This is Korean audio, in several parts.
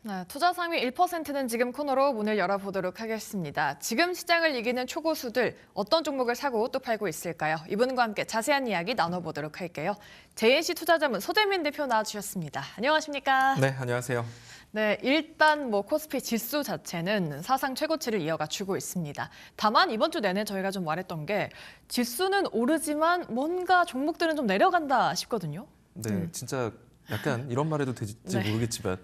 네, 투자 상위 1%는 지금 코너로 문을 열어보도록 하겠습니다. 지금 시장을 이기는 초고수들 어떤 종목을 사고 또 팔고 있을까요? 이분과 함께 자세한 이야기 나눠보도록 할게요. JNC 투자자문 소재민 대표 나와주셨습니다. 안녕하십니까? 네, 안녕하세요. 네, 일단 코스피 지수 자체는 사상 최고치를 이어가 주고 있습니다. 다만 이번 주 내내 저희가 좀 말했던 게 지수는 오르지만 뭔가 종목들은 좀 내려간다 싶거든요. 네, 진짜 약간 이런 말 해도 될지 네. 모르겠지만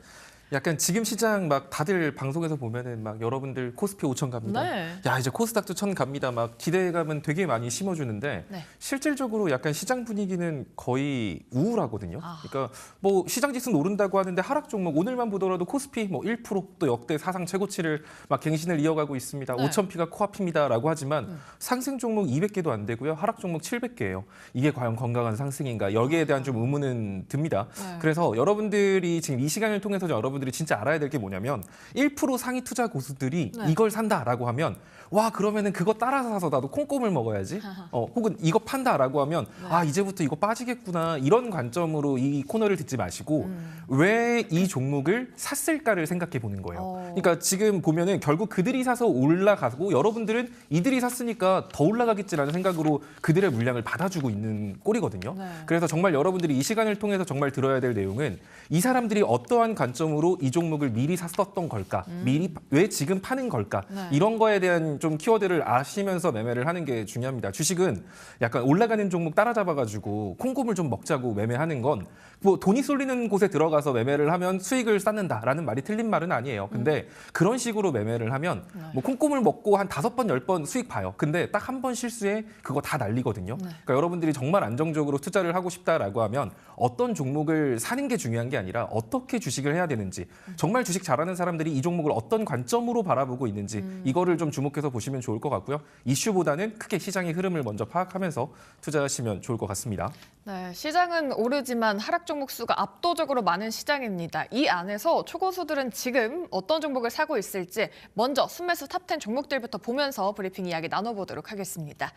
약간 지금 시장 막 다들 방송에서 보면은 막 여러분들 코스피 5천 갑니다. 네. 야, 이제 코스닥도 1,000 갑니다. 막 기대감은 되게 많이 심어주는데 네. 실질적으로 약간 시장 분위기는 거의 우울하거든요. 아. 그러니까 뭐 시장 지수는 오른다고 하는데 하락 종목 오늘만 보더라도 코스피 뭐 1%또 역대 사상 최고치를 막 갱신을 이어가고 있습니다. 네. 5,000피가 코앞입니다라고 하지만 상승 종목 200개도 안 되고요. 하락 종목 700개예요. 이게 과연 건강한 상승인가? 여기에 대한 좀 의문은 듭니다. 네. 그래서 여러분들이 지금 이 시간을 통해서 여러분들이 진짜 알아야 될 게 뭐냐면 1% 상위 투자 고수들이 네. 이걸 산다라고 하면 와 그러면은 그거 따라서 사서 나도 콩고물 먹어야지. 혹은 이거 판다라고 하면 네. 아 이제부터 이거 빠지겠구나 이런 관점으로 이 코너를 듣지 마시고 왜 이 종목을 샀을까를 생각해 보는 거예요. 그러니까 지금 보면은 결국 그들이 사서 올라가고 여러분들은 이들이 샀으니까 더 올라가겠지라는 생각으로 그들의 물량을 받아주고 있는 꼴이거든요. 네. 그래서 정말 여러분들이 이 시간을 통해서 정말 들어야 될 내용은 이 사람들이 어떠한 관점으로 이 종목을 미리 샀었던 걸까? 미리 왜 지금 파는 걸까? 네. 이런 거에 대한 좀 키워드를 아시면서 매매를 하는 게 중요합니다. 주식은 약간 올라가는 종목 따라잡아가지고 콩고물 좀 먹자고 매매하는 건 뭐 돈이 쏠리는 곳에 들어가서 매매를 하면 수익을 쌓는다라는 말이 틀린 말은 아니에요. 근데 그런 식으로 매매를 하면 뭐 콩고물 먹고 한 5번, 10번 수익 봐요. 근데 딱 한 번 실수에 그거 다 날리거든요. 그러니까 여러분들이 정말 안정적으로 투자를 하고 싶다라고 하면 어떤 종목을 사는 게 중요한 게 아니라 어떻게 주식을 해야 되는지 정말 주식 잘하는 사람들이 이 종목을 어떤 관점으로 바라보고 있는지 이거를 좀 주목해서 보시면 좋을 것 같고요. 이슈보다는 크게 시장의 흐름을 먼저 파악하면서 투자하시면 좋을 것 같습니다. 네, 시장은 오르지만 하락 종목 수가 압도적으로 많은 시장입니다. 이 안에서 초고수들은 지금 어떤 종목을 사고 있을지 먼저 순매수 탑10 종목들부터 보면서 브리핑 이야기 나눠보도록 하겠습니다.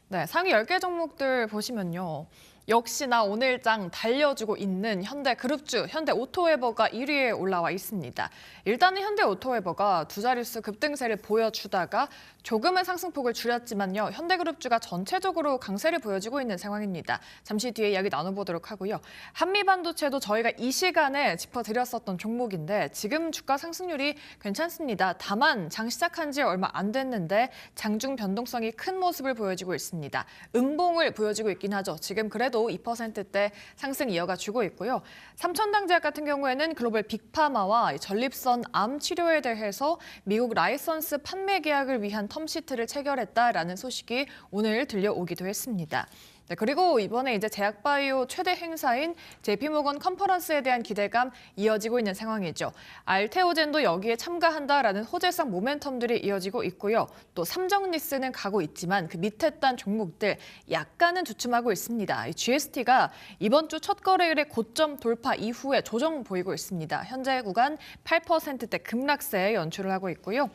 네, 상위 10개 종목들 보시면요. 역시나 오늘장 달려주고 있는 현대그룹주, 현대오토웨버가 1위에 올라와 있습니다. 일단은 현대오토웨버가 두 자릿수 급등세를 보여주다가 조금은 상승폭을 줄였지만요. 현대그룹주가 전체적으로 강세를 보여주고 있는 상황입니다. 잠시 뒤에 이야기 나눠보도록 하고요. 한미반도체도 저희가 이 시간에 짚어드렸었던 종목인데 지금 주가 상승률이 괜찮습니다. 다만 장 시작한 지 얼마 안 됐는데 장중 변동성이 큰 모습을 보여주고 있습니다. 음봉을 보여주고 있긴 하죠. 지금 그래도 2%대 상승 이어가 주고 있고요. 삼천당제약 같은 경우에는 글로벌 빅파마와 전립선 암 치료에 대해서 미국 라이선스 판매 계약을 위한 텀시트를 체결했다라는 소식이 오늘 들려오기도 했습니다. 네, 그리고 이번에 이제 제약바이오 최대 행사인 JP모건 컨퍼런스에 대한 기대감 이어지고 있는 상황이죠. 알테오젠도 여기에 참가한다라는 호재성 모멘텀들이 이어지고 있고요. 또 삼정리스는 가고 있지만 그 밑에 단 종목들 약간은 주춤하고 있습니다. GST가 이번 주 첫 거래일의 고점 돌파 이후에 조정 보이고 있습니다. 현재 구간 8%대 급락세 연출을 하고 있고요.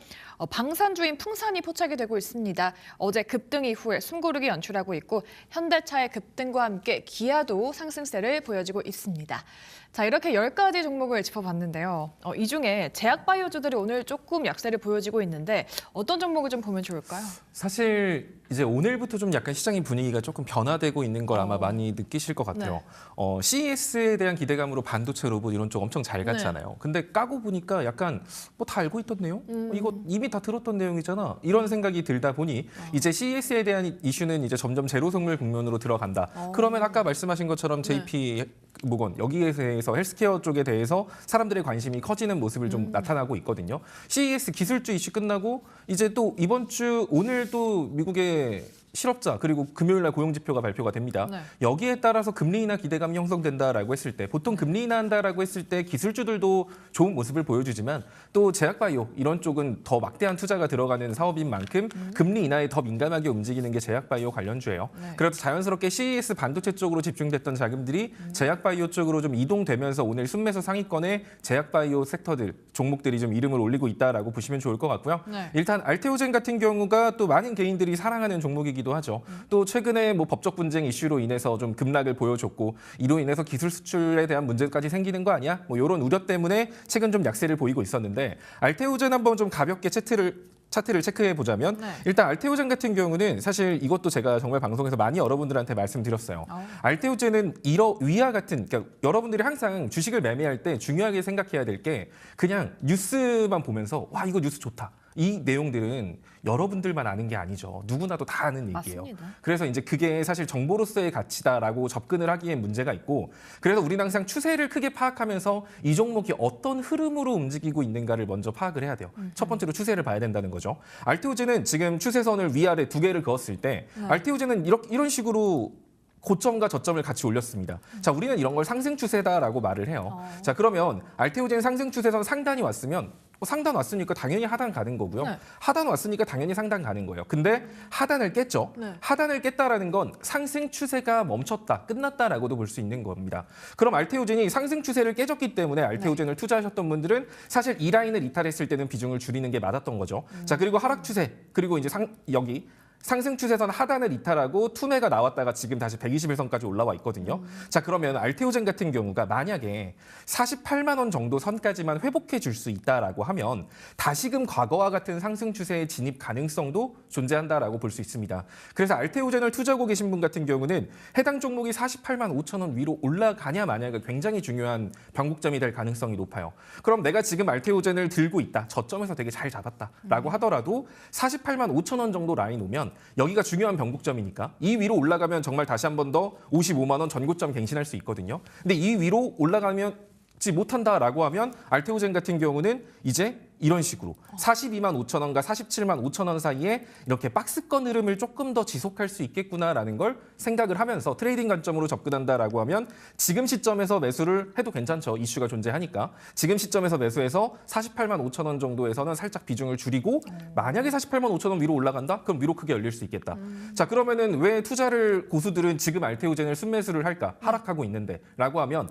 방산주인 풍산이 포착이 되고 있습니다. 어제 급등 이후에 숨고르기 연출하고 있고 현대차의 급등과 함께 기아도 상승세를 보여주고 있습니다. 자, 이렇게 10가지 종목을 짚어봤는데요. 이 중에 제약바이오주들이 오늘 조금 약세를 보여주고 있는데 어떤 종목을 좀 보면 좋을까요? 사실 이제 오늘부터 좀 약간 시장의 분위기가 조금 변화되고 있는 걸 아마 많이 느끼실 것 같아요. CES에 대한 기대감으로 반도체 로봇 이런 쪽 엄청 잘 갔잖아요. 근데 까고 보니까 약간 뭐 다 알고 있던 내용? 이거 이미 다 들었던 내용이잖아. 이런 생각이 들다 보니 이제 CES에 대한 이슈는 이제 점점 제로성물 국면으로 들어간다. 그러면 아까 말씀하신 것처럼 JP 모건 여기에 대해서 헬스케어 쪽에 대해서 사람들의 관심이 커지는 모습을 좀 나타나고 있거든요. CES 기술주 이슈 끝나고 이제 또 이번 주 오늘 또 미국의 실업자 그리고 금요일 날 고용 지표가 발표가 됩니다. 네. 여기에 따라서 금리 인하 기대감이 형성된다라고 했을 때 보통 금리 인하한다라고 했을 때 기술주들도 좋은 모습을 보여주지만 또 제약바이오 이런 쪽은 더 막대한 투자가 들어가는 사업인 만큼 금리 인하에 더 민감하게 움직이는 게 제약바이오 관련주예요. 네. 그래서 자연스럽게 CES 반도체 쪽으로 집중됐던 자금들이 제약바이오 쪽으로 좀 이동되면서 오늘 순매수 상위권의 제약바이오 섹터들 종목들이 좀 이름을 올리고 있다라고 보시면 좋을 것 같고요. 네. 일단 알테오젠 같은 경우가 또 많은 개인들이 사랑하는 종목이기도 하죠. 또 최근에 뭐 법적 분쟁 이슈로 인해서 좀 급락을 보여줬고 이로 인해서 기술 수출에 대한 문제까지 생기는 거 아니야? 뭐 이런 우려 때문에 최근 좀 약세를 보이고 있었는데 알테오젠 한번 좀 가볍게 차트를 체크해 보자면 네. 일단 알테오젠 같은 경우는 사실 이것도 제가 정말 방송에서 많이 여러분들한테 말씀드렸어요. 알테오젠은 위와 같은 그러니까 여러분들이 항상 주식을 매매할 때 중요하게 생각해야 될 게 그냥 뉴스만 보면서 와 이거 뉴스 좋다. 이 내용들은 여러분들만 아는 게 아니죠. 누구나도 다 아는 얘기예요. 맞습니다. 그래서 이제 그게 사실 정보로서의 가치다라고 접근을 하기엔 문제가 있고 그래서 우리는 항상 추세를 크게 파악하면서 이 종목이 어떤 흐름으로 움직이고 있는가를 먼저 파악을 해야 돼요. 첫 번째로 추세를 봐야 된다는 거죠. 알테오젠은 지금 추세선을 위아래 두 개를 그었을 때 알테오젠은 이런 식으로 고점과 저점을 같이 올렸습니다. 자, 우리는 이런 걸 상승 추세다라고 말을 해요. 자, 그러면 알테오젠 상승 추세선 상단이 왔으면 상단 왔으니까 당연히 하단 가는 거고요. 네. 하단 왔으니까 당연히 상단 가는 거예요. 근데 하단을 깼죠. 네. 하단을 깼다라는 건 상승 추세가 멈췄다, 끝났다라고도 볼 수 있는 겁니다. 그럼 알테오젠이 상승 추세를 깨졌기 때문에 알테오젠을 투자하셨던 분들은 사실 이 라인을 이탈했을 때는 비중을 줄이는 게 맞았던 거죠. 자, 그리고 하락 추세, 그리고 이제 여기 상승 추세선 하단을 이탈하고 투매가 나왔다가 지금 다시 121선까지 올라와 있거든요. 자, 그러면 알테오젠 같은 경우가 만약에 48만 원 정도 선까지만 회복해 줄 수 있다라고 하면 다시금 과거와 같은 상승 추세의 진입 가능성도 존재한다라고 볼 수 있습니다. 그래서 알테오젠을 투자하고 계신 분 같은 경우는 해당 종목이 48만 5천 원 위로 올라가냐 마냐가 굉장히 중요한 변곡점이 될 가능성이 높아요. 그럼 내가 지금 알테오젠을 들고 있다. 저점에서 되게 잘 잡았다라고 하더라도 48만 5천 원 정도 라인 오면 여기가 중요한 변곡점이니까 이 위로 올라가면 정말 다시 한 번 더 55만 원 전고점 갱신할 수 있거든요. 근데 이 위로 올라가지 못한다라고 하면 알테오젠 같은 경우는 이제 이런 식으로 42만 5천 원과 47만 5천 원 사이에 이렇게 박스권 흐름을 조금 더 지속할 수 있겠구나라는 걸 생각을 하면서 트레이딩 관점으로 접근한다라고 하면 지금 시점에서 매수를 해도 괜찮죠. 이슈가 존재하니까. 지금 시점에서 매수해서 48만 5천 원 정도에서는 살짝 비중을 줄이고 만약에 48만 5천 원 위로 올라간다? 그럼 위로 크게 열릴 수 있겠다. 자, 그러면은 왜 투자를 고수들은 지금 알테오젠을 순매수를 할까? 하락하고 있는데 라고 하면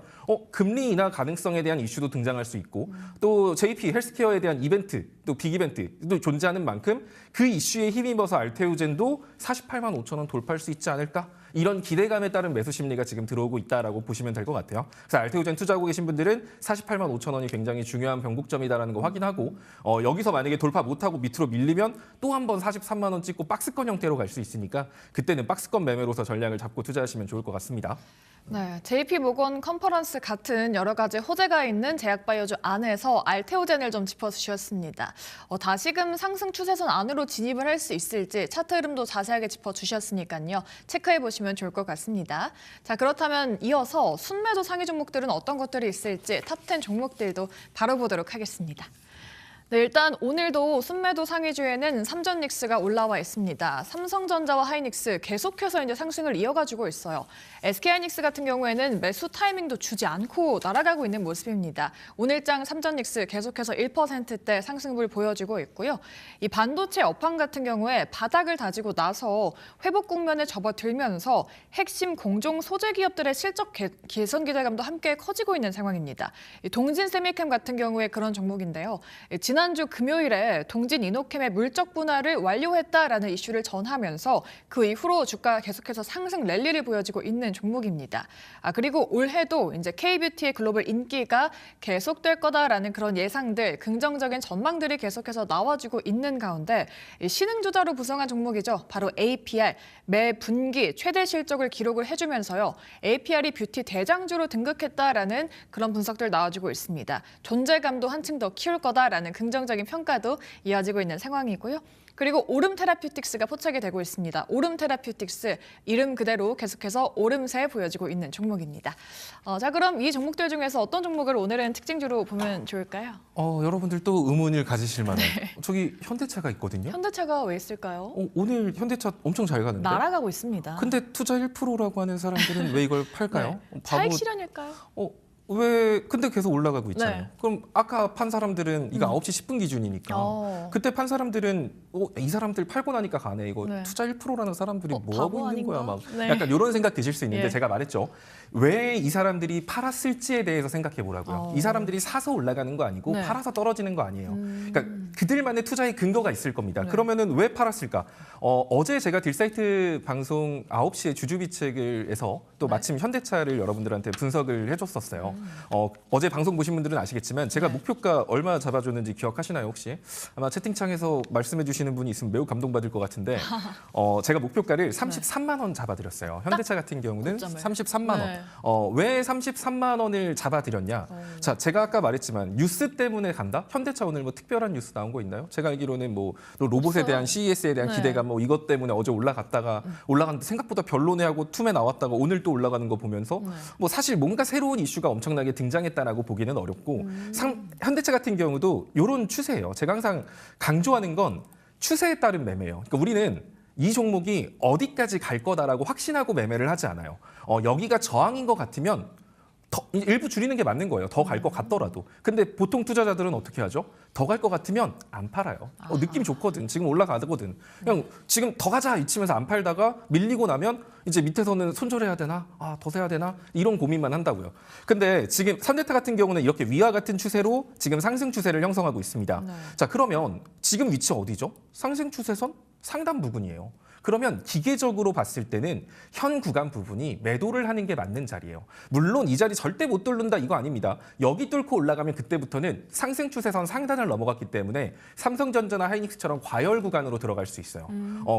금리 인하 가능성에 대한 이슈도 등장할 수 있고 또 JP 헬스케어에 대한 이벤트, 또 빅이벤트도 존재하는 만큼 그 이슈에 힘입어서 알테오젠도 48만 5천 원 돌파할 수 있지 않을까? 이런 기대감에 따른 매수 심리가 지금 들어오고 있다라고 보시면 될 것 같아요. 그래서 알테오젠 투자하고 계신 분들은 48만 5천 원이 굉장히 중요한 변곡점이다라는 거 확인하고 여기서 만약에 돌파 못하고 밑으로 밀리면 또 한 번 43만 원 찍고 박스권 형태로 갈 수 있으니까 그때는 박스권 매매로서 전략을 잡고 투자하시면 좋을 것 같습니다. 네, JP모건 컨퍼런스 같은 여러 가지 호재가 있는 제약바이오주 안에서 알테오젠을 좀 짚어주셨습니다. 다시금 상승 추세선 안으로 진입을 할 수 있을지 차트 흐름도 자세하게 짚어주셨으니까요. 체크해 보시면 좋을 것 같습니다. 자, 그렇다면 이어서 순매도 상위 종목들은 어떤 것들이 있을지 탑10 종목들도 바로 보도록 하겠습니다. 네, 일단 오늘도 순매도 상위주에는 삼전닉스가 올라와 있습니다. 삼성전자와 하이닉스 계속해서 이제 상승을 이어가지고 있어요. SK하이닉스 같은 경우에는 매수 타이밍도 주지 않고 날아가고 있는 모습입니다. 오늘장 삼전닉스 계속해서 1%대 상승을 보여주고 있고요. 이 반도체 업황 같은 경우에 바닥을 다지고 나서 회복 국면에 접어들면서 핵심 공정 소재 기업들의 실적 개선 기대감도 함께 커지고 있는 상황입니다. 이 동진세미캠 같은 경우에 그런 종목인데요. 지난주 금요일에 동진 이노캠의 물적 분할을 완료했다라는 이슈를 전하면서 그 이후로 주가가 계속해서 상승 랠리를 보여주고 있는 종목입니다. 그리고 올해도 이제 K뷰티의 글로벌 인기가 계속될 거다라는 그런 예상들, 긍정적인 전망들이 계속해서 나와주고 있는 가운데 신흥주자로 구성한 종목이죠. 바로 APR, 매 분기 최대 실적을 기록을 해주면서요. APR이 뷰티 대장주로 등극했다라는 그런 분석들 나와주고 있습니다. 존재감도 한층 더 키울 거다라는 긍정적인 평가도 이어지고 있는 상황이고요. 그리고 오름 테라퓨틱스가 포착이 되고 있습니다. 오름 테라퓨틱스 이름 그대로 계속해서 오름세 보여지고 있는 종목입니다. 자, 그럼 이 종목들 중에서 어떤 종목을 오늘은 특징주로 보면 좋을까요? 여러분들 또 의문을 가지실 만한 저기 현대차가 있거든요. 현대차가 왜 있을까요? 오늘 현대차 엄청 잘 가는데. 날아가고 있습니다. 근데 투자 1%라고 하는 사람들은 왜 이걸 팔까요? 네. 차익 실현일까요? 왜 근데 계속 올라가고 있잖아요. 네. 그럼 아까 판 사람들은 이거 9시 10분 기준이니까 그때 판 사람들은 이 사람들 팔고 나니까 가네. 이거 네. 투자 1%라는 사람들이 뭐 바보 하고 있는 거야 아닌가? 막 네. 약간 이런 생각 드실 수 있는데 예. 제가 말했죠. 왜 이 사람들이 팔았을지에 대해서 생각해 보라고요. 이 사람들이 사서 올라가는 거 아니고 네. 팔아서 떨어지는 거 아니에요. 그러니까 그들만의 투자의 근거가 있을 겁니다. 네. 그러면은 왜 팔았을까? 어제 제가 딜사이트 방송 9시에 주주비책에서 또 네. 마침 현대차를 여러분들한테 분석을 해줬었어요. 어제 방송 보신 분들은 아시겠지만 제가 네. 목표가 얼마 잡아줬는지 기억하시나요 혹시? 아마 채팅창에서 말씀해 주시는 분이 있으면 매우 감동받을 것 같은데 제가 목표가를 33만 원 잡아드렸어요. 현대차 같은 경우는 고점을. 33만 원. 네. 왜 33만 원을 잡아드렸냐? 자, 제가 아까 말했지만 뉴스 때문에 간다? 현대차 오늘 뭐 특별한 뉴스 나온 거 있나요? 제가 알기로는 뭐 로봇에 없어요. 대한 CES에 대한 네. 기대감 뭐 이것 때문에 어제 올라갔다가 올라갔는데 생각보다 별로네 하고 툼에 나왔다가 오늘 또 올라가는 거 보면서 뭐 사실 뭔가 새로운 이슈가 엄청나게 등장했다라고 보기는 어렵고 현대차 같은 경우도 이런 추세예요. 제가 항상 강조하는 건 추세에 따른 매매예요. 그러니까 우리는 이 종목이 어디까지 갈 거다라고 확신하고 매매를 하지 않아요. 여기가 저항인 것 같으면 일부 줄이는 게 맞는 거예요. 더 갈 것 같더라도. 근데 보통 투자자들은 어떻게 하죠? 더 갈 것 같으면 안 팔아요. 느낌 좋거든. 지금 올라가거든. 그냥 지금 더 가자 이치면서 안 팔다가 밀리고 나면 이제 밑에서는 손절해야 되나? 더 사야 되나? 이런 고민만 한다고요. 근데 지금 현대차 같은 경우는 이렇게 위와 같은 추세로 지금 상승 추세를 형성하고 있습니다. 네. 자, 그러면 지금 위치 어디죠? 상승 추세선 상단 부분이에요. 그러면 기계적으로 봤을 때는 현 구간 부분이 매도를 하는 게 맞는 자리예요. 물론 이 자리 절대 못 뚫는다 이거 아닙니다. 여기 뚫고 올라가면 그때부터는 상승 추세선 상단을 넘어갔기 때문에 삼성전자나 하이닉스처럼 과열 구간으로 들어갈 수 있어요.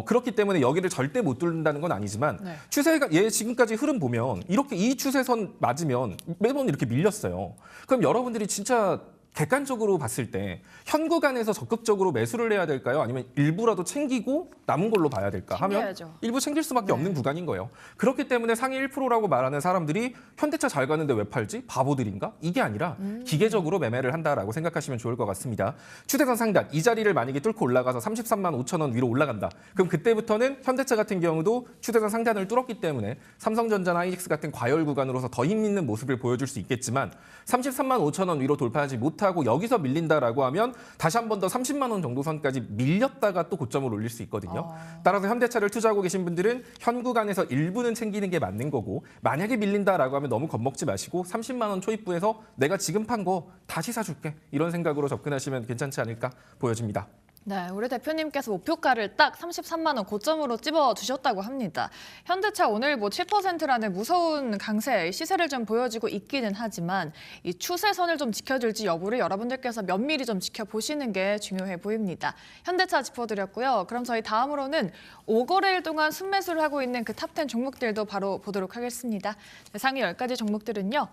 그렇기 때문에 여기를 절대 못 뚫는다는 건 아니지만 네. 추세가 지금까지 흐름 보면 이렇게 이 추세선 맞으면 매번 이렇게 밀렸어요. 그럼 여러분들이 진짜 객관적으로 봤을 때 현 구간에서 적극적으로 매수를 해야 될까요? 아니면 일부라도 챙기고 남은 걸로 봐야 될까 하면 챙겨야죠. 일부 챙길 수밖에 없는 구간인 거예요. 그렇기 때문에 상위 1%라고 말하는 사람들이 현대차 잘 가는데 왜 팔지? 바보들인가? 이게 아니라 기계적으로 매매를 한다라고 생각하시면 좋을 것 같습니다. 추세선 상단 이 자리를 만약에 뚫고 올라가서 33만 5천 원 위로 올라간다. 그럼 그때부터는 현대차 같은 경우도 추세선 상단을 뚫었기 때문에 삼성전자나 하이닉스 같은 과열 구간으로서 더 힘 있는 모습을 보여줄 수 있겠지만 33만 5천 원 위로 돌파하지 못하고 여기서 밀린다라고 하면 다시 한 번 더 30만 원 정도 선까지 밀렸다가 또 고점을 올릴 수 있거든요. 따라서 현대차를 투자하고 계신 분들은 현 구간에서 일부는 챙기는 게 맞는 거고 만약에 밀린다라고 하면 너무 겁먹지 마시고 30만 원 초입부에서 내가 지금 판 거 다시 사줄게 이런 생각으로 접근하시면 괜찮지 않을까 보여집니다. 네, 우리 대표님께서 목표가를 딱 33만 원 고점으로 찝어 주셨다고 합니다. 현대차 오늘 뭐 7%라는 무서운 강세 시세를 좀 보여주고 있기는 하지만 이 추세선을 좀 지켜줄지 여부를 여러분들께서 면밀히 좀 지켜보시는 게 중요해 보입니다. 현대차 짚어드렸고요. 그럼 저희 다음으로는 5거래일 동안 순매수를 하고 있는 그 탑10 종목들도 바로 보도록 하겠습니다. 네, 상위 10가지 종목들은요.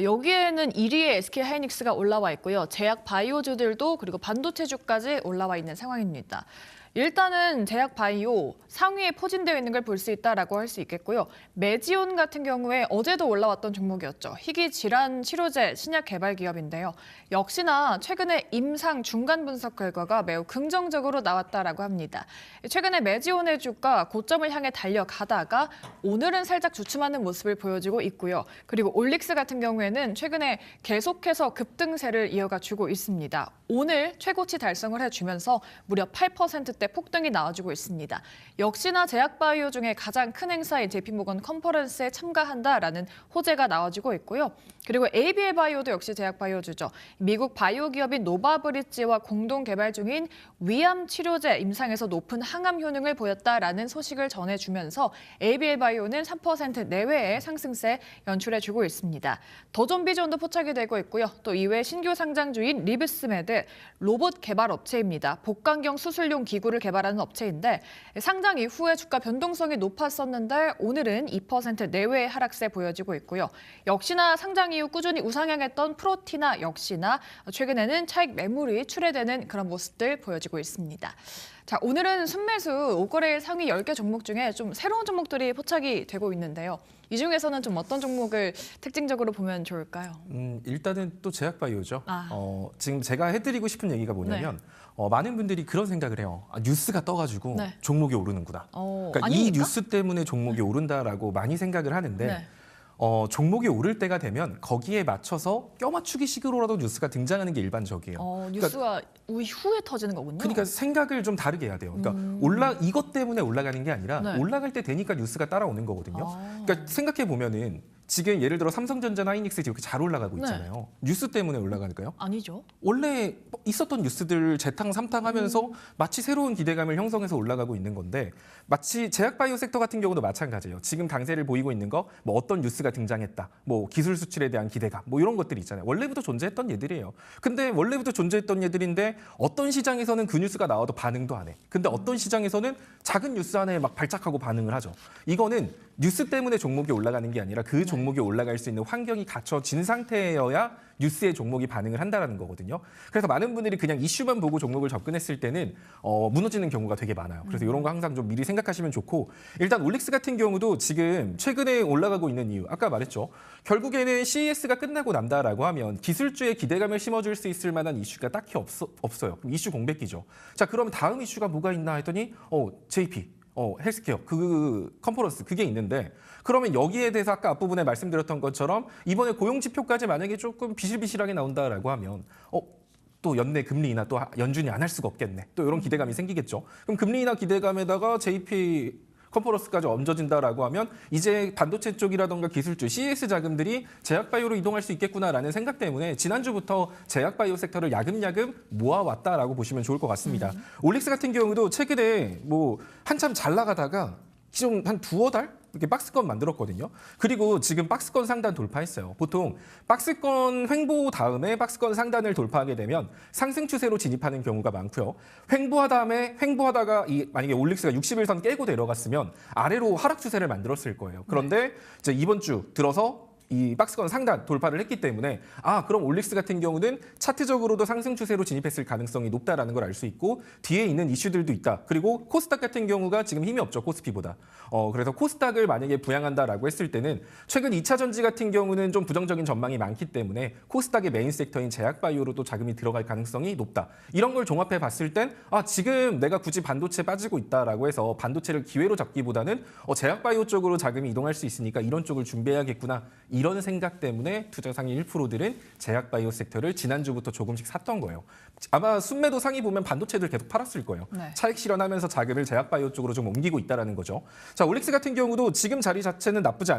여기에는 1위에 SK하이닉스가 올라와 있고요. 제약 바이오주들도 그리고 반도체주까지 올라와 있는 상황입니다. 일단은 제약 바이오 상위에 포진되어 있는 걸 볼 수 있다라고 할 수 있겠고요. 메지온 같은 경우에 어제도 올라왔던 종목이었죠. 희귀 질환 치료제 신약 개발 기업인데요. 역시나 최근에 임상 중간 분석 결과가 매우 긍정적으로 나왔다라고 합니다. 최근에 메지온의 주가 고점을 향해 달려가다가 오늘은 살짝 주춤하는 모습을 보여주고 있고요. 그리고 올릭스 같은 경우에는 최근에 계속해서 급등세를 이어가 주고 있습니다. 오늘 최고치 달성을 해주면서 무려 8%대 폭등이 나와주고 있습니다. 역시나 제약바이오 중에 가장 큰 행사인 JP모건 컨퍼런스에 참가한다라는 호재가 나와주고 있고요. 그리고 ABL바이오도 역시 제약바이오주죠. 미국 바이오 기업인 노바브리지와 공동 개발 중인 위암 치료제 임상에서 높은 항암 효능을 보였다라는 소식을 전해주면서 ABL바이오는 3% 내외의 상승세 연출해주고 있습니다. 더존비존도 포착이 되고 있고요. 또 이외 신규 상장주인 리브스메드 로봇 개발 업체입니다. 복강경 수술용 기구를 개발하는 업체인데 상장 이후에 주가 변동성이 높았었는데 오늘은 2% 내외의 하락세 보여지고 있고요. 역시나 상장 이후 꾸준히 우상향했던 프로티나 역시나 최근에는 차익 매물이 출회되는 그런 모습들 보여지고 있습니다. 자, 오늘은 순매수 5거래일 상위 10개 종목 중에 좀 새로운 종목들이 포착이 되고 있는데요. 이 중에서는 좀 어떤 종목을 특징적으로 보면 좋을까요? 일단은 또 제약바이오죠. 지금 제가 해드리고 싶은 얘기가 뭐냐면 많은 분들이 그런 생각을 해요. 뉴스가 떠가지고 네. 종목이 오르는구나. 그러니까 이 아닙니까? 뉴스 때문에 종목이 오른다라고 많이 생각을 하는데 네. 종목이 오를 때가 되면 거기에 맞춰서 껴맞추기식으로라도 뉴스가 등장하는 게 일반적이에요. 뉴스가 이후에 터지는 거군요. 그러니까 생각을 좀 다르게 해야 돼요. 그러니까 이것 때문에 올라가는 게 아니라 네. 올라갈 때 되니까 뉴스가 따라오는 거거든요. 그러니까 생각해 보면은 지금 예를 들어 삼성전자나 하이닉스 이렇게 잘 올라가고 있잖아요. 뉴스 때문에 올라가니까요? 아니죠. 원래 있었던 뉴스들 재탕 삼탕하면서 마치 새로운 기대감을 형성해서 올라가고 있는 건데 마치 제약바이오 섹터 같은 경우도 마찬가지예요. 지금 강세를 보이고 있는 거 뭐 어떤 뉴스가 등장했다. 뭐 기술 수출에 대한 기대감 뭐 이런 것들이 있잖아요. 원래부터 존재했던 얘들이에요. 근데 원래부터 존재했던 얘들인데 어떤 시장에서는 그 뉴스가 나와도 반응도 안 해. 근데 어떤 시장에서는 작은 뉴스 하나에 막 발작하고 반응을 하죠. 이거는 뉴스 때문에 종목이 올라가는 게 아니라 그 종목이 올라갈 수 있는 환경이 갖춰진 상태여야 뉴스의 종목이 반응을 한다라는 거거든요. 그래서 많은 분들이 그냥 이슈만 보고 종목을 접근했을 때는 무너지는 경우가 되게 많아요. 그래서 이런 거 항상 좀 미리 생각하시면 좋고 일단 올릭스 같은 경우도 지금 최근에 올라가고 있는 이유 아까 말했죠. 결국에는 CES가 끝나고 난다라고 하면 기술주에 기대감을 심어줄 수 있을 만한 이슈가 딱히 없어요. 그럼 이슈 공백기죠. 자, 그럼 다음 이슈가 뭐가 있나 했더니 JP. 헬스케어, 컨퍼런스, 그게 있는데 그러면 여기에 대해서 아까 앞부분에 말씀드렸던 것처럼 이번에 고용지표까지 만약에 조금 비실비실하게 나온다라고 하면 또 연내 금리 인하 또 연준이 안 할 수가 없겠네. 또 이런 기대감이 생기겠죠. 그럼 금리 인하 기대감에다가 JP 컨퍼런스까지 얹어진다라고 하면 이제 반도체 쪽이라던가 기술주, CES 자금들이 제약바이오로 이동할 수 있겠구나라는 생각 때문에 지난주부터 제약바이오 섹터를 야금야금 모아왔다라고 보시면 좋을 것 같습니다. 올릭스 같은 경우도 최근에 뭐 한참 잘 나가다가 지금 한 두어 달 이렇게 박스권 만들었거든요. 그리고 지금 박스권 상단 돌파했어요. 보통 박스권 횡보 다음에 박스권 상단을 돌파하게 되면 상승 추세로 진입하는 경우가 많고요. 횡보하다가 만약에 올릭스가 60일선 깨고 내려갔으면 아래로 하락 추세를 만들었을 거예요. 그런데 이제 이번 주 들어서 이 박스권 상단 돌파를 했기 때문에 그럼 올릭스 같은 경우는 차트적으로도 상승 추세로 진입했을 가능성이 높다라는 걸 알 수 있고 뒤에 있는 이슈들도 있다. 그리고 코스닥 같은 경우가 지금 힘이 없죠. 코스피보다. 그래서 코스닥을 만약에 부양한다라고 했을 때는 최근 2차 전지 같은 경우는 좀 부정적인 전망이 많기 때문에 코스닥의 메인 섹터인 제약바이오로도 자금이 들어갈 가능성이 높다. 이런 걸 종합해 봤을 땐 지금 내가 굳이 반도체 빠지고 있다라고 해서 반도체를 기회로 잡기보다는 제약바이오 쪽으로 자금이 이동할 수 있으니까 이런 쪽을 준비해야겠구나. 이런 생각 때문에 투자 상위 1%들은 제약바이오 섹터를 지난주부터 조금씩 샀던 거예요. 아마 순매도 상위 보면 반도체들 계속 팔았을 거예요. 네. 차익 실현하면서 자금을 제약바이오 쪽으로 좀 옮기고 있다는 거죠. 자, 올릭스 같은 경우도 지금 자리 자체는 나쁘지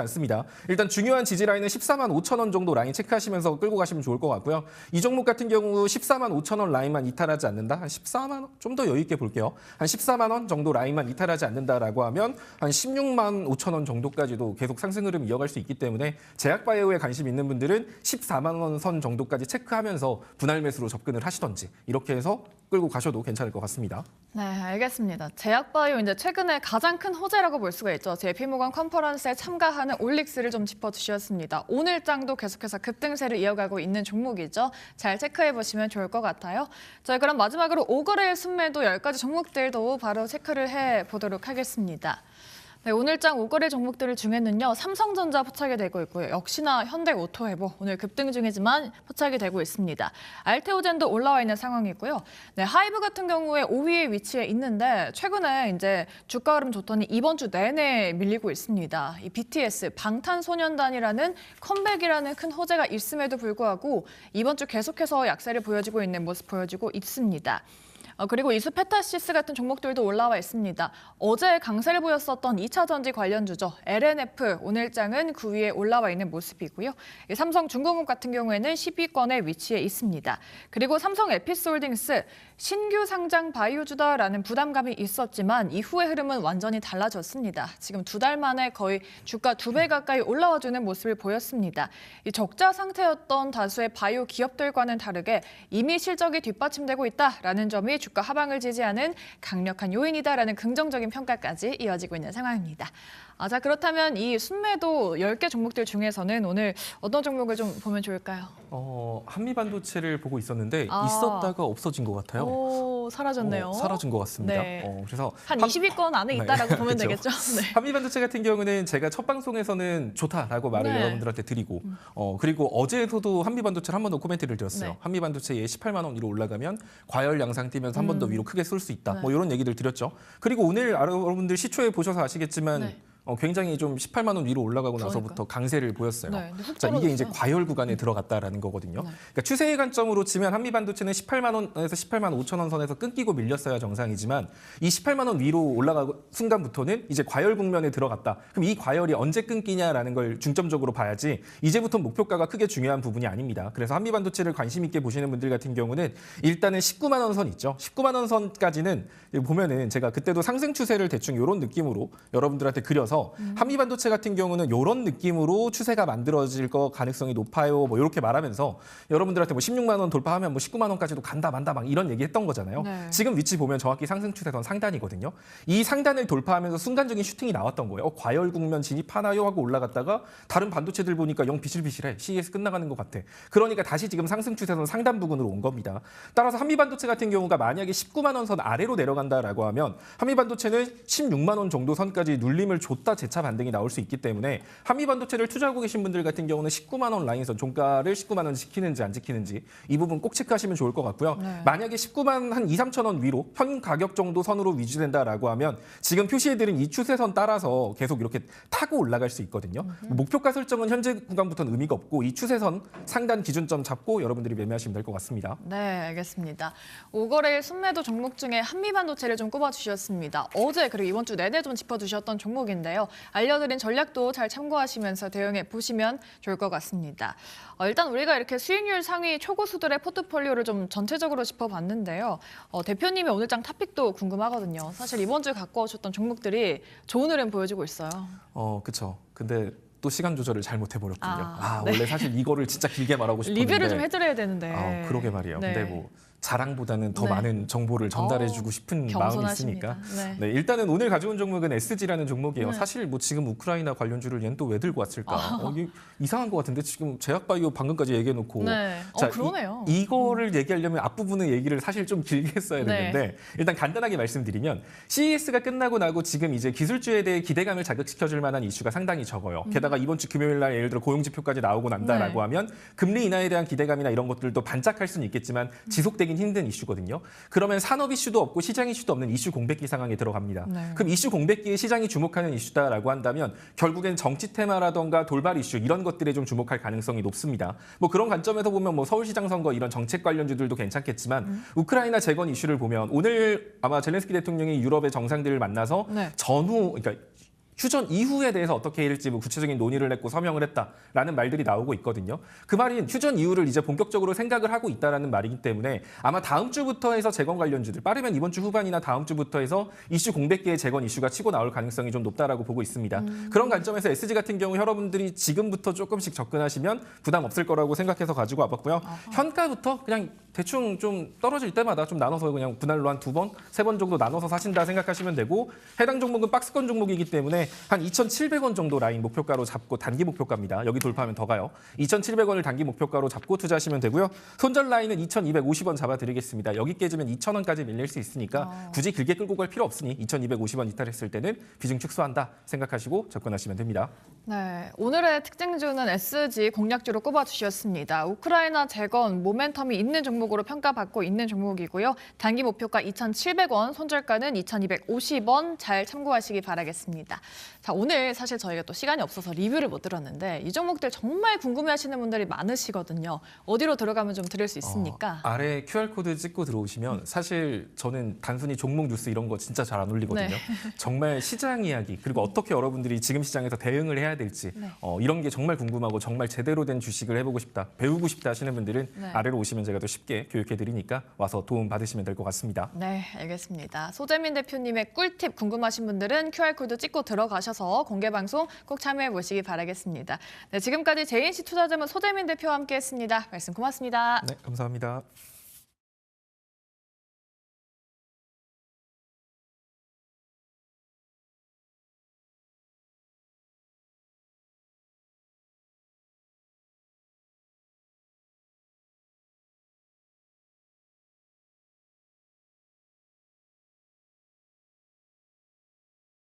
않습니다. 일단 중요한 지지 라인은 14만 5천 원 정도 라인 체크하시면서 끌고 가시면 좋을 것 같고요. 이 종목 같은 경우 14만 5천 원 라인만 이탈하지 않는다. 한 14만 원? 좀 더 여유 있게 볼게요. 한 14만 원 정도 라인만 이탈하지 않는다라고 하면 한 16만 5천 원 정도까지도 계속 상승 흐름 이어갈 수 있기 때문에 제약바이오에 관심 있는 분들은 14만 원 선 정도까지 체크하면서 분할 매수로 접근을 하시던지 이렇게 해서 끌고 가셔도 괜찮을 것 같습니다. 네, 알겠습니다. 제약바이오 이제 최근에 가장 큰 호재라고 볼 수가 있죠. JP모건 컨퍼런스에 참가하는 올릭스를 좀 짚어주셨습니다. 오늘장도 계속해서 급등세를 이어가고 있는 종목이죠. 잘 체크해 보시면 좋을 것 같아요. 자, 그럼 마지막으로 5거래일 순매도 10가지 종목들도 바로 체크를 해 보도록 하겠습니다. 네, 오늘장 5거래 종목들 중에는요. 삼성전자 포착이 되고 있고요. 역시나 현대오토해보 오늘 급등 중이지만 포착이 되고 있습니다. 알테오젠도 올라와 있는 상황이고요. 네, 하이브 같은 경우에 5위에 위치해 있는데 최근에 이제 주가 흐름 좋더니 이번 주 내내 밀리고 있습니다. 이 BTS 방탄소년단이라는 컴백이라는 큰 호재가 있음에도 불구하고 이번 주 계속해서 약세를 보여주고 있는 모습 보여주고 있습니다. 그리고 이수페타시스 같은 종목들도 올라와 있습니다. 어제 강세를 보였었던 2차 전지 관련주죠. LNF 오늘장은 9위에 올라와 있는 모습이고요. 삼성중공업 같은 경우에는 10위권에 위치해 있습니다. 그리고 삼성 에피스홀딩스 신규 상장 바이오주다라는 부담감이 있었지만 이후의 흐름은 완전히 달라졌습니다. 지금 2달 만에 거의 주가 2배 가까이 올라와주는 모습을 보였습니다. 이 적자 상태였던 다수의 바이오 기업들과는 다르게 이미 실적이 뒷받침되고 있다라는 점이 주가 하방을 지지하는 강력한 요인이다라는 긍정적인 평가까지 이어지고 있는 상황입니다. 자, 그렇다면 이 순매도 10개 종목들 중에서는 오늘 어떤 종목을 좀 보면 좋을까요? 한미반도체를 보고 있었는데 있었다가 없어진 것 같아요. 오, 사라졌네요. 사라진 것 같습니다. 네. 그래서 한 20위권 안에 있다라고 보면 그렇죠. 되겠죠. 네. 한미반도체 같은 경우는 제가 첫 방송에서는 좋다라고 말을 네. 여러분들한테 드리고 그리고 어제에도 한미반도체를 한 번 더 코멘트를 드렸어요. 네. 한미반도체 18만 원 위로 올라가면 과열 양상 뛰면서 한 번 더 위로 크게 쏠 수 있다. 네. 뭐 이런 얘기들 드렸죠. 그리고 오늘 여러분들 시초에 보셔서 아시겠지만 네. 굉장히 좀 18만 원 위로 올라가고 나서부터 강세를 보였어요. 네, 근데 훅 자, 이게 이제 떨어졌어요. 과열 구간에 들어갔다라는 거거든요. 네. 그러니까 추세의 관점으로 치면 한미반도체는 18만 원에서 18만 5천 원 선에서 끊기고 밀렸어야 정상이지만 이 18만 원 위로 올라가고 순간부터는 이제 과열 국면에 들어갔다. 그럼 이 과열이 언제 끊기냐라는 걸 중점적으로 봐야지 이제부터 목표가가 크게 중요한 부분이 아닙니다. 그래서 한미반도체를 관심 있게 보시는 분들 같은 경우는 일단은 19만 원 선 있죠. 19만 원 선까지는 보면은 제가 그때도 상승 추세를 대충 이런 느낌으로 여러분들한테 그려서 한미반도체 같은 경우는 이런 느낌으로 추세가 만들어질 거 가능성이 높아요. 뭐 이렇게 말하면서 여러분들한테 뭐 16만 원 돌파하면 뭐 19만 원까지도 간다 만다 막 이런 얘기했던 거잖아요. 네. 지금 위치 보면 정확히 상승 추세선 상단이거든요. 이 상단을 돌파하면서 순간적인 슈팅이 나왔던 거예요. 과열 국면 진입하나요 하고 올라갔다가 다른 반도체들 보니까 영 비실비실해. CES 끝나가는 것 같아. 그러니까 다시 지금 상승 추세선 상단 부근으로 온 겁니다. 따라서 한미반도체 같은 경우가 만약에 19만 원 선 아래로 내려간다라고 하면 한미반도체는 16만 원 정도 선까지 눌림을 줬다 재차 반등이 나올 수 있기 때문에 한미반도체를 투자하고 계신 분들 같은 경우는 19만 원 라인선 종가를 19만 원 지키는지 안 지키는지 이 부분 꼭 체크하시면 좋을 것 같고요. 네. 만약에 19만 한 2, 3천 원 위로 현 가격 정도 선으로 유지된다라고 하면 지금 표시해드린 이 추세선 따라서 계속 이렇게 타고 올라갈 수 있거든요. 목표가 설정은 현재 구간부터는 의미가 없고 이 추세선 상단 기준점 잡고 여러분들이 매매하시면 될 것 같습니다. 네, 알겠습니다. 5거래일 순매도 종목 중에 한미반도체를 좀 꼽아주셨습니다. 어제 그리고 이번 주 내내 좀 짚어주셨던 종목인데요. 알려드린 전략도 잘 참고하시면서 대응해 보시면 좋을 것 같습니다. 일단 우리가 이렇게 수익률 상위 초고수들의 포트폴리오를 좀 전체적으로 짚어봤는데요. 대표님의 오늘장 탑픽도 궁금하거든요. 사실 이번 주에 갖고 오셨던 종목들이 좋은 흐름 보여주고 있어요. 그렇죠. 근데 또 시간 조절을 잘못해버렸군요. 네. 원래 사실 이거를 진짜 길게 말하고 싶었는데 리뷰를 좀 해드려야 되는데. 그러게 말이에요. 네. 근데 뭐 자랑보다는 더 네. 많은 정보를 전달해주고 싶은 마음이 겸손하십니다. 있으니까. 네. 일단은 오늘 가져온 종목은 SG라는 종목이에요. 네. 사실 뭐 지금 우크라이나 관련주를 얘는 또 왜 들고 왔을까? 이게 이상한 것 같은데 지금 제약바이오 방금까지 얘기해놓고 네. 자, 그러네요. 이거를 얘기하려면 앞부분의 얘기를 사실 좀 길게 했어야 네. 되는데 일단 간단하게 말씀드리면 CES가 끝나고 나고 지금 이제 기술주에 대해 기대감을 자극시켜줄 만한 이슈가 상당히 적어요. 게다가 이번 주 금요일 날 예를 들어 고용지표까지 나오고 난다라고 네. 하면 금리 인하에 대한 기대감이나 이런 것들도 반짝할 수는 있겠지만 지속되긴 힘든 이슈거든요. 그러면 산업 이슈도 없고 시장 이슈도 없는 이슈 공백기 상황에 들어갑니다. 네. 그럼 이슈 공백기에 시장이 주목하는 이슈다라고 한다면 결국엔 정치 테마라던가 돌발 이슈 이런 것들에 좀 주목할 가능성이 높습니다. 뭐 그런 관점에서 보면 뭐 서울시장 선거 이런 정책 관련주들도 괜찮겠지만 우크라이나 재건 이슈를 보면 오늘 아마 젤렌스키 대통령이 유럽의 정상들을 만나서 네. 전후 그러니까 휴전 이후에 대해서 어떻게 해일지 뭐 구체적인 논의를 했고 서명을 했다라는 말들이 나오고 있거든요. 그 말인 휴전 이후를 이제 본격적으로 생각을 하고 있다라는 말이기 때문에 아마 다음 주부터 해서 재건 관련주들 빠르면 이번 주 후반이나 다음 주부터 해서 이슈 공백기의 재건 이슈가 치고 나올 가능성이 좀 높다라고 보고 있습니다. 그런 관점에서 SG 같은 경우 여러분들이 지금부터 조금씩 접근하시면 부담 없을 거라고 생각해서 가지고 와봤고요. 현가부터 그냥 대충 좀 떨어질 때마다 좀 나눠서 그냥 분할로 한 2번, 3번 정도 나눠서 사신다 생각하시면 되고 해당 종목은 박스권 종목이기 때문에 한 2,700원 정도 라인 목표가로 잡고 단기 목표가입니다. 여기 돌파하면 더 가요. 2,700원을 단기 목표가로 잡고 투자하시면 되고요. 손절 라인은 2,250원 잡아드리겠습니다. 여기 깨지면 2,000원까지 밀릴 수 있으니까 굳이 길게 끌고 갈 필요 없으니 2,250원 이탈했을 때는 비중 축소한다 생각하시고 접근하시면 됩니다. 네, 오늘의 특징주는 SG 공략주로 꼽아주셨습니다. 우크라이나 재건 모멘텀이 있는 종목으로 평가받고 있는 종목이고요. 단기 목표가 2,700원, 손절가는 2,250원 잘 참고하시기 바라겠습니다. 자, 오늘 사실 저희가 또 시간이 없어서 리뷰를 못 들었는데 이 종목들 정말 궁금해하시는 분들이 많으시거든요. 어디로 들어가면 좀 들을 수 있습니까? 아래 QR코드 찍고 들어오시면 사실 저는 단순히 종목 뉴스 이런 거 진짜 잘 안 올리거든요. 네. 정말 시장 이야기 그리고 어떻게 여러분들이 지금 시장에서 대응을 해야 될지 네. 이런 게 정말 궁금하고 정말 제대로 된 주식을 해보고 싶다, 배우고 싶다 하시는 분들은 네. 아래로 오시면 제가 더 쉽게 교육해드리니까 와서 도움 받으시면 될 것 같습니다. 네, 알겠습니다. 소재민 대표님의 꿀팁 궁금하신 분들은 QR코드 찍고 들어가셔서 공개방송 꼭 참여해 보시기 바라겠습니다. 네, 지금까지 JNC 투자자문 소재민 대표와 함께했습니다. 말씀 고맙습니다. 네, 감사합니다.